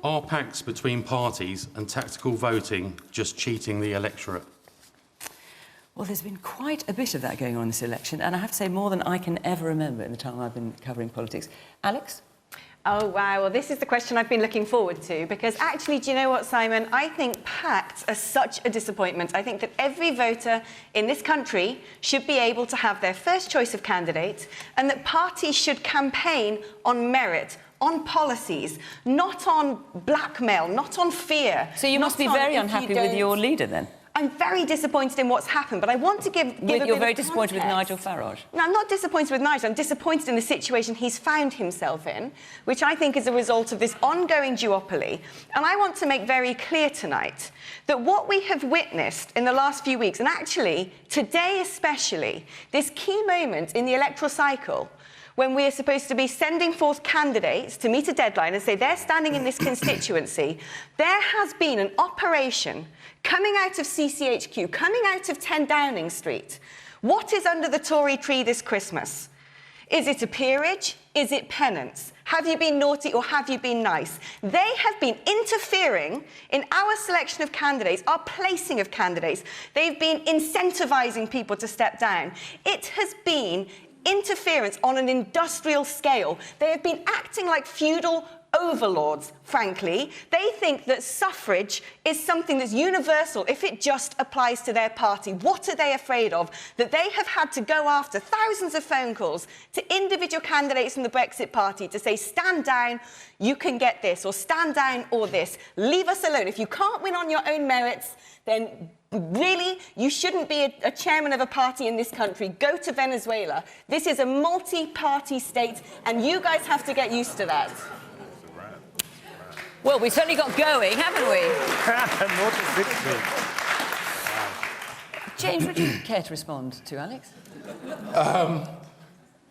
Are pacts between parties and tactical voting just cheating the electorate? Well, there's been quite a bit of that going on in this election, and I have to say more than I can ever remember in the time I've been covering politics. Alex? Oh, wow. Well, this is the question I've been looking forward to, because actually, do you know what, Simon? I think pacts are such a disappointment. I think that every voter in this country should be able to have their first choice of candidate, and that parties should campaign on merit, on policies, not on blackmail, not on fear. So you must be very unhappy with your leader, then? I'm very disappointed in what's happened, but I want to give a bit of You're very context. disappointed with Nigel Farage? No, I'm not disappointed with Nigel. I'm disappointed in the situation he's found himself in, which I think is a result of this ongoing duopoly. And I want to make very clear tonight that what we have witnessed in the last few weeks, and actually today especially, this key moment in the electoral cycle, when we are supposed to be sending forth candidates to meet a deadline and say they're standing in this constituency, there has been an operation coming out of CCHQ, coming out of 10 Downing Street. What is under the Tory tree this Christmas? Is it a peerage? Is it penance? Have you been naughty or have you been nice? They have been interfering in our selection of candidates, our placing of candidates. They've been incentivising people to step down. It has been interference on an industrial scale. They have been acting like feudal overlords, frankly. They think that suffrage is something that's universal if it just applies to their party. What are they afraid of? That they have had to go after thousands of phone calls to individual candidates from the Brexit Party to say, stand down, you can get this, or stand down or this. Leave us alone. If you can't win on your own merits, then really, you shouldn't be a chairman of a party in this country. Go to Venezuela. This is a multi-party state, and you guys have to get used to that. Well, we certainly got going, haven't we? James, would you care to respond to Alex?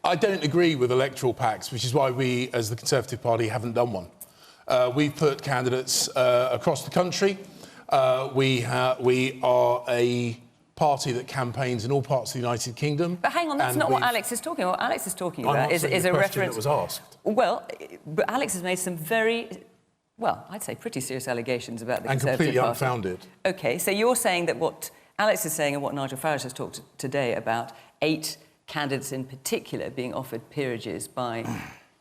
I don't agree with electoral pacts, which is why we, as the Conservative Party, haven't done one. We've put candidates across the country. We are a party that campaigns in all parts of the United Kingdom. But hang on, that's not what Alex is talking about. What Alex is talking about is a reference... that was asked. Well, but Alex has made some very, well, I'd say pretty serious allegations about the Conservative Party. And completely Party. unfounded. OK, so you're saying that what Alex is saying and what Nigel Farage has talked today about 8 candidates in particular being offered peerages by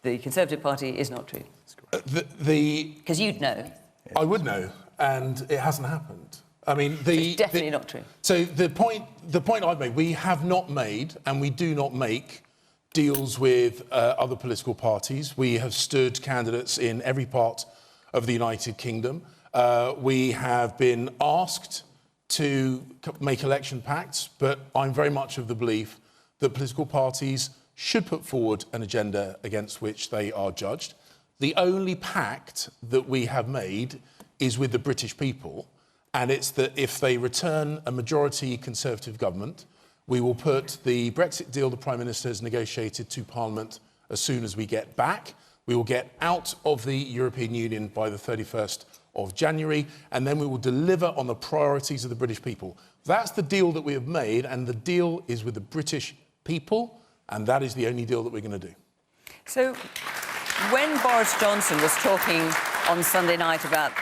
the Conservative Party is not true? Because you'd know. I would know, and it hasn't happened. I mean, it's definitely not true. So the point I've made, we have not made, and we do not make, deals with other political parties. We have stood candidates in every part of the United Kingdom. We have been asked to make election pacts, but I'm very much of the belief that political parties should put forward an agenda against which they are judged. The only pact that we have made is with the British people, and it's that if they return a majority Conservative government, we will put the Brexit deal the Prime Minister has negotiated to Parliament as soon as we get back. We will get out of the European Union by the 31st of January, and then we will deliver on the priorities of the British people. That's the deal that we have made, and the deal is with the British people, and that is the only deal that we're going to do. So, when Boris Johnson was talking on Sunday night about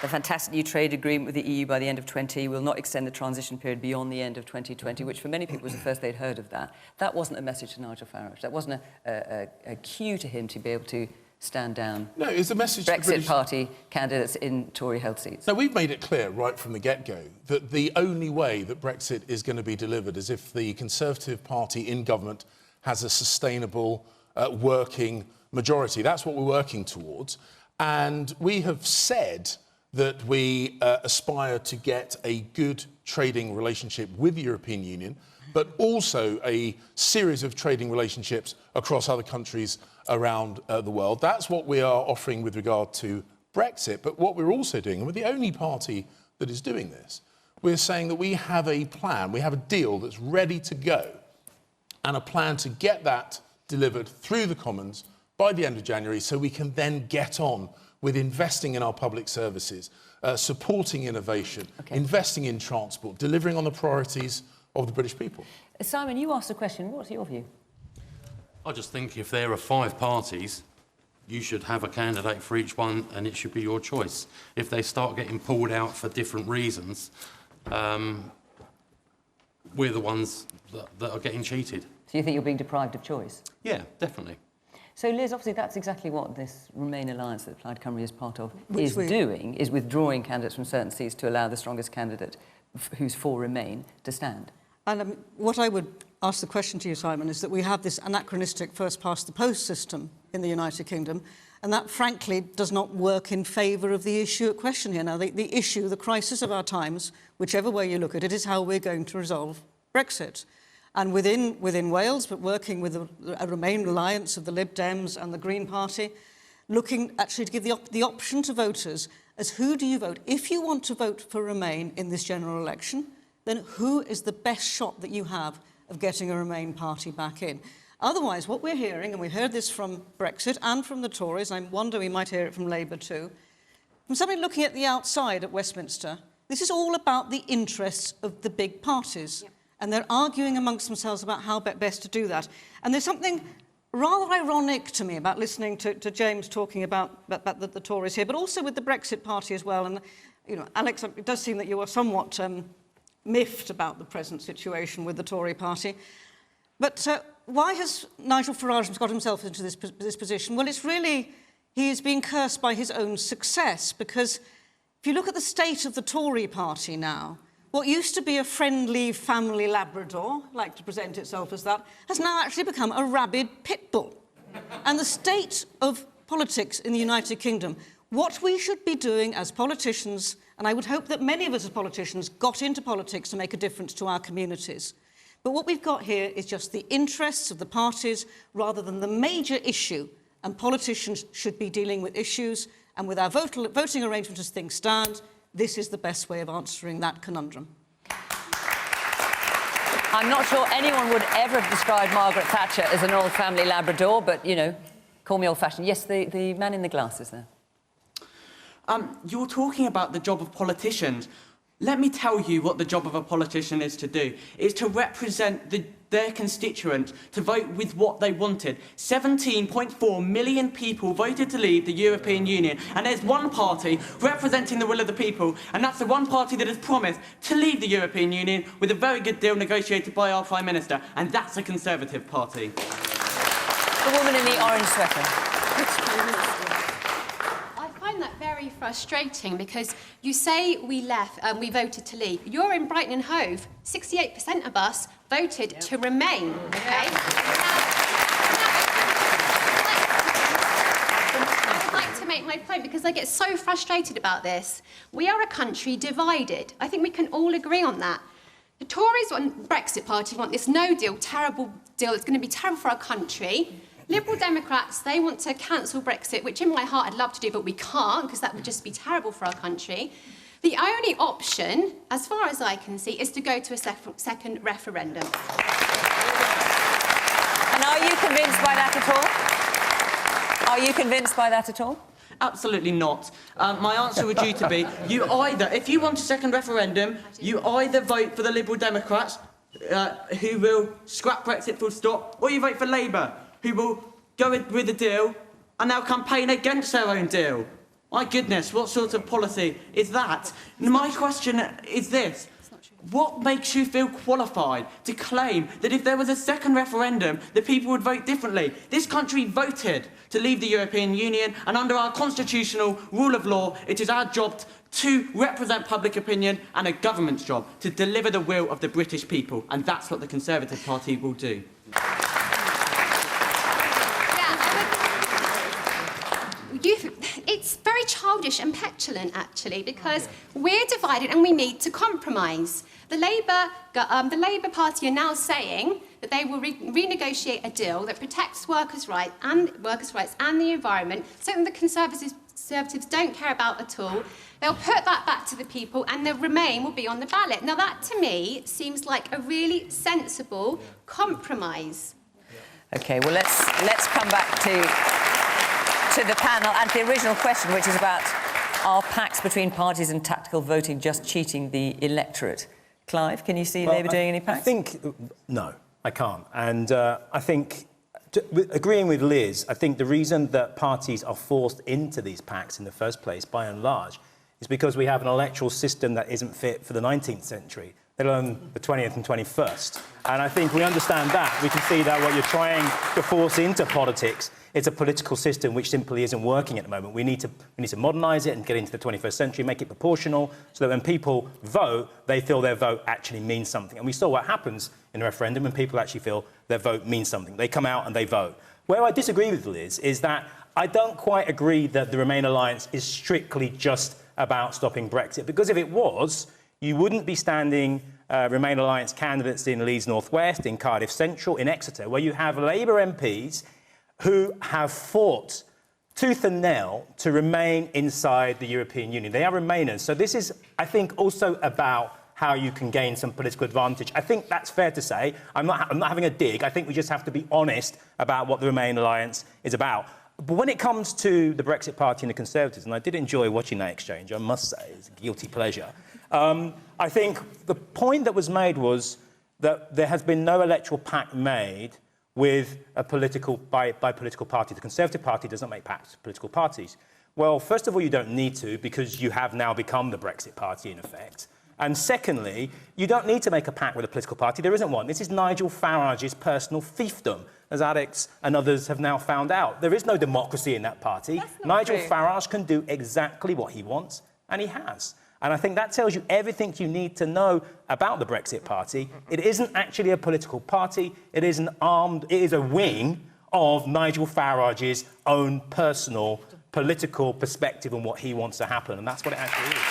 the fantastic new trade agreement with the EU by the end of 2020 will not extend the transition period beyond the end of 2020, which for many people was the first they'd heard of that. That wasn't a message to Nigel Farage. That wasn't a cue to him to be able to stand down no, it's a message Brexit to the British Party candidates in Tory-held seats. No, we've made it clear right from the get-go that the only way that Brexit is going to be delivered is if the Conservative Party in government has a sustainable, working majority. That's what we're working towards. And we have said that we aspire to get a good trading relationship with the European Union, but also a series of trading relationships across other countries around the world. That's what we are offering with regard to Brexit. But what we're also doing, and we're the only party that is doing this, we're saying that we have a plan, we have a deal that's ready to go, and a plan to get that delivered through the Commons by the end of January, so we can then get on with investing in our public services, supporting innovation, investing in transport, delivering on the priorities of the British people. Simon, you asked a question. What's your view? I just think if there are 5 parties, you should have a candidate for each one and it should be your choice. If they start getting pulled out for different reasons, we're the ones that are getting cheated. So you think you're being deprived of choice? Yeah, definitely. So, Liz, obviously that's exactly what this Remain alliance that Plaid Cymru is part of is withdrawing candidates from certain seats to allow the strongest candidate who's for Remain to stand. And what I would ask the question to you, Simon, is that we have this anachronistic first-past-the-post system in the United Kingdom, and that, frankly, does not work in favour of the issue at question here. Now, the issue, the crisis of our times, whichever way you look at it, is how we're going to resolve Brexit. And within Wales, but working with a Remain alliance of the Lib Dems and the Green Party, looking actually to give the option to voters as who do you vote? If you want to vote for Remain in this general election, then who is the best shot that you have of getting a Remain party back in? Otherwise, what we're hearing, and we heard this from Brexit and from the Tories, and I wonder we might hear it from Labour too, from somebody looking at the outside at Westminster, this is all about the interests of the big parties. Yep. And they're arguing amongst themselves about how best to do that. And there's something rather ironic to me about listening to James talking about the Tories here, but also with the Brexit party as well. And, you know, Alex, it does seem that you are somewhat miffed about the present situation with the Tory party. But why has Nigel Farage got himself into this position? Well, it's really, he is being cursed by his own success, because if you look at the state of the Tory party now, what used to be a friendly family Labrador, like to present itself as that, has now actually become a rabid pit bull. And the state of politics in the United Kingdom, what we should be doing as politicians, and I would hope that many of us as politicians got into politics to make a difference to our communities. But what we've got here is just the interests of the parties rather than the major issue, and politicians should be dealing with issues, and with our voting arrangements as things stand, this is the best way of answering that conundrum. I'm not sure anyone would ever have described Margaret Thatcher as an old family Labrador, but, you know, call me old-fashioned. Yes, the man in the glasses there. You're talking about the job of politicians. Let me tell you what the job of a politician is to do. It's to represent their constituents, to vote with what they wanted. 17.4 million people voted to leave the European Union, and there's one party representing the will of the people, and that's the one party that has promised to leave the European Union with a very good deal negotiated by our Prime Minister, and that's the Conservative Party. The woman in the orange sweater. That very frustrating, because you say we voted to leave. You're in Brighton and Hove. 68% of us voted to remain. Okay. I would like to make my point, because I get so frustrated about this. We are a country divided. I think we can all agree on that. The Tories and Brexit Party want this no-deal, terrible deal. It's going to be terrible for our country. Liberal Democrats, they want to cancel Brexit, which in my heart I'd love to do, but we can't, because that would just be terrible for our country. The only option, as far as I can see, is to go to a second referendum. And are you convinced by that at all? Are you convinced by that at all? Absolutely not. My answer would you to be, if you want a second referendum, you either vote for the Liberal Democrats, who will scrap Brexit full stop, or you vote for Labour, who will go with the deal and now campaign against their own deal. My goodness, what sort of policy is that? My question is this. What makes you feel qualified to claim that if there was a second referendum, the people would vote differently? This country voted to leave the European Union, and under our constitutional rule of law, it is our job to represent public opinion, and a government's job to deliver the will of the British people, and that's what the Conservative Party will do. It's very childish and petulant, actually, because we're divided and we need to compromise. The Labour Party are now saying that they will renegotiate a deal that protects workers' rights and the environment, something the Conservatives don't care about at all. They'll put that back to the people, and the Remain will be on the ballot. Now, that to me seems like a really sensible compromise. OK, well, let's come back to the panel and the original question, which is about, are pacts between parties and tactical voting just cheating the electorate? Clive, can you see Labour doing any pacts? No, I can't. And I think Agreeing with Liz, I think the reason that parties are forced into these pacts in the first place, by and large, is because we have an electoral system that isn't fit for the 19th century, let alone the 20th and 21st. And I think we understand that. We can see that what you're trying to force into politics is a political system which simply isn't working at the moment. We need to modernise it and get into the 21st century, make it proportional, so that when people vote, they feel their vote actually means something. And we saw what happens in a referendum when people actually feel their vote means something. They come out and they vote. Where I disagree with Liz is that I don't quite agree that the Remain alliance is strictly just about stopping Brexit, because if it was, you wouldn't be standing Remain alliance candidates in Leeds North West, in Cardiff Central, in Exeter, where you have Labour MPs who have fought tooth and nail to remain inside the European Union. They are Remainers. So this is, I think, also about how you can gain some political advantage. I think that's fair to say. I'm not having a dig. I think we just have to be honest about what the Remain alliance is about. But when it comes to the Brexit Party and the Conservatives, and I did enjoy watching that exchange, I must say, it's a guilty pleasure. I think the point that was made was that there has been no electoral pact made with a political party. The Conservative Party doesn't make pacts with political parties. Well, first of all, you don't need to, because you have now become the Brexit Party, in effect. And secondly, you don't need to make a pact with a political party. There isn't one. This is Nigel Farage's personal fiefdom, as Alex and others have now found out. There is no democracy in that party. Nigel Farage can do exactly what he wants, and he has. And I think that tells you everything you need to know about the Brexit Party. It isn't actually a political party. It is a wing of Nigel Farage's own personal political perspective on what he wants to happen, and that's what it actually is.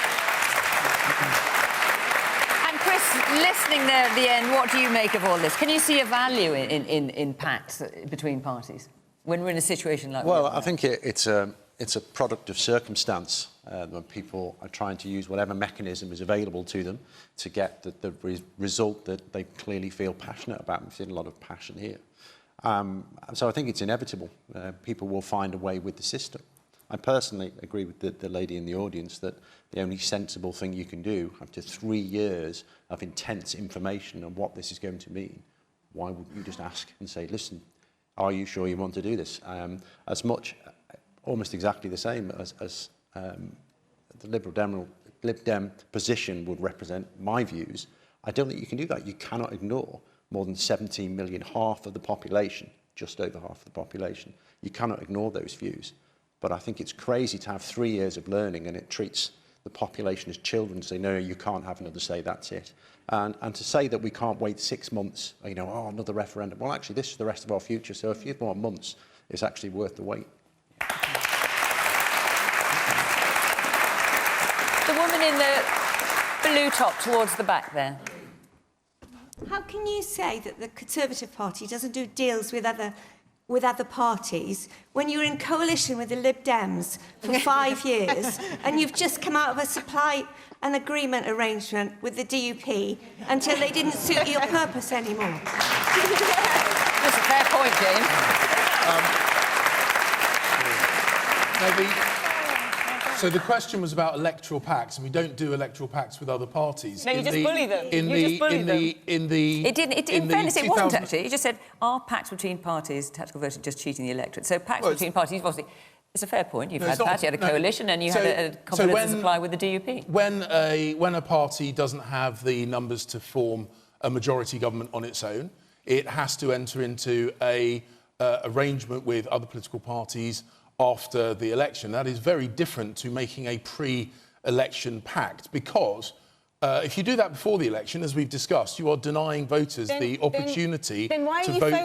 And Chris, listening there at the end, what do you make of all this? Can you see a value in pacts between parties when we're in a situation like that? Well, I think it's a product of circumstance. When people are trying to use whatever mechanism is available to them to get the result that they clearly feel passionate about. We've seen a lot of passion here. So I think it's inevitable. People will find a way with the system. I personally agree with the lady in the audience that the only sensible thing you can do after 3 years of intense information on what this is going to mean, why wouldn't you just ask and say, listen, are you sure you want to do this? Almost exactly the same as the Lib Dem position would represent my views. I don't think you can do that. You cannot ignore more than 17 million, half of the population, just over half of the population. You cannot ignore those views. But I think it's crazy to have 3 years of learning and it treats the population as children, say, no, you can't have another say, that's it. And to say that we can't wait 6 months, another referendum. Well, actually, this is the rest of our future, so a few more months is actually worth the wait. The woman in the blue top towards the back there. How can you say that the Conservative Party doesn't do deals with other parties when you're in coalition with the Lib Dems for 5 years and you've just come out of a supply and agreement arrangement with the DUP until they didn't suit your purpose anymore? That's a fair point, James. So the question was about electoral pacts, and we don't do electoral pacts with other parties. No, you just bully them. In fairness, it wasn't actually. It just said, are pacts between parties, tactical voting, just cheating the electorate? So pacts between parties, obviously, it's a fair point. You've had that, you had a coalition, and you had a confidence supply with the DUP. When a party doesn't have the numbers to form a majority government on its own, it has to enter into a arrangement with other political parties after the election. That is very different to making a pre-election pact, because if you do that before the election, as we've discussed, you are denying voters the opportunity to vote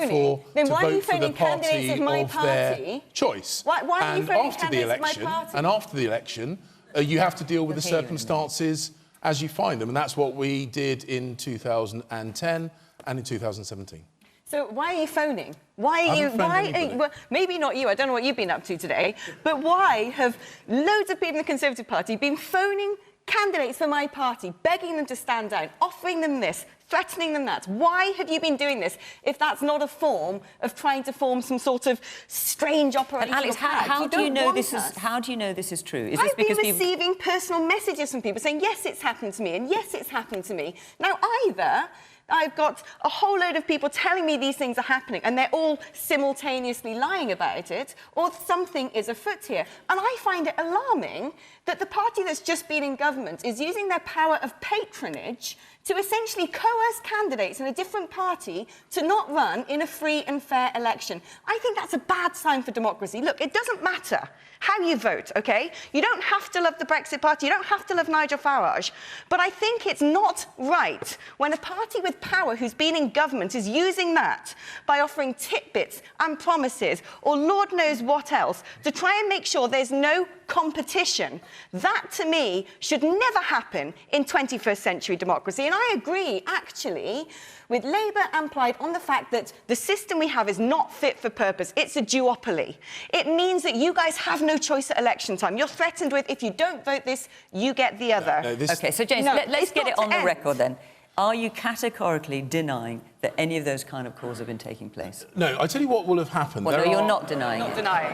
for the party of their choice. Why are you phoning candidates of my party? And after the election, you have to deal with the circumstances as you find them, and that's what we did in 2010 and in 2017. So why are you phoning? Well, maybe not you, I don't know what you've been up to today, but why have loads of people in the Conservative Party been phoning candidates for my party, begging them to stand down, offering them this, threatening them that? Why have you been doing this if that's not a form of trying to form some sort of strange operation? Alex, how do you know this is true? Is this I've been receiving personal messages from people saying, yes, it's happened to me, and yes, it's happened to me. Now, either I've got a whole load of people telling me these things are happening and they're all simultaneously lying about it, or something is afoot here. And I find it alarming that the party that's just been in government is using their power of patronage to essentially coerce candidates in a different party to not run in a free and fair election. I think that's a bad sign for democracy. Look, it doesn't matter how you vote, OK? You don't have to love the Brexit Party, you don't have to love Nigel Farage, but I think it's not right when a party with power who's been in government is using that by offering tidbits and promises, or Lord knows what else, to try and make sure there's no competition. That, to me, should never happen in 21st century democracy. And I agree, actually, with Labour and Plaid on the fact that the system we have is not fit for purpose. It's a duopoly. It means that you guys have no choice at election time. You're threatened with, if you don't vote this, you get the other. OK, so, James, let's get it on the record, then. Are you categorically denying that any of those kind of calls have been taking place? No, I tell you what will have happened. Well, no, you're not denying Not it. denying.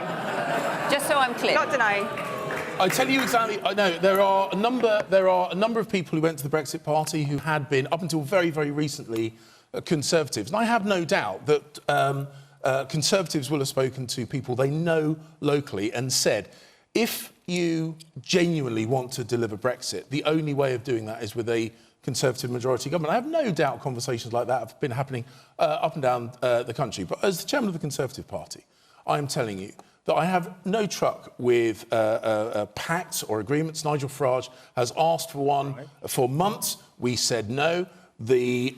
Just so I'm clear. Not denying. I tell you exactly. No, there are a number of people who went to the Brexit Party who had been, up until very, very recently, Conservatives. And I have no doubt that Conservatives will have spoken to people they know locally and said, if you genuinely want to deliver Brexit, the only way of doing that is with a Conservative majority government. I have no doubt conversations like that have been happening up and down the country. But as the chairman of the Conservative Party, I am telling you that I have no truck with pacts or agreements. Nigel Farage has asked for one for months. We said no. Nigel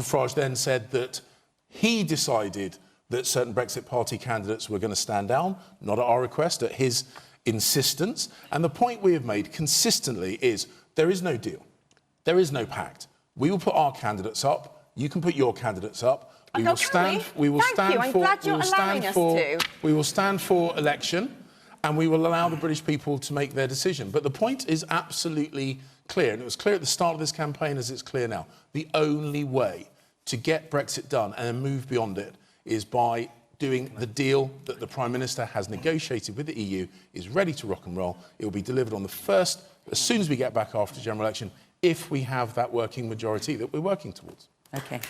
Farage then said that he decided that certain Brexit Party candidates were going to stand down, not at our request, at his insistence. And the point we have made consistently is there is no deal. There is no pact. We will put our candidates up. You can put your candidates up. We will stand for election, and we will allow the British people to make their decision. But the point is absolutely clear, and it was clear at the start of this campaign as it's clear now. The only way to get Brexit done and then move beyond it is by doing the deal that the Prime Minister has negotiated with the EU, is ready to rock and roll. It will be delivered on the first, as soon as we get back after the general election, if we have that working majority that we're working towards. OK.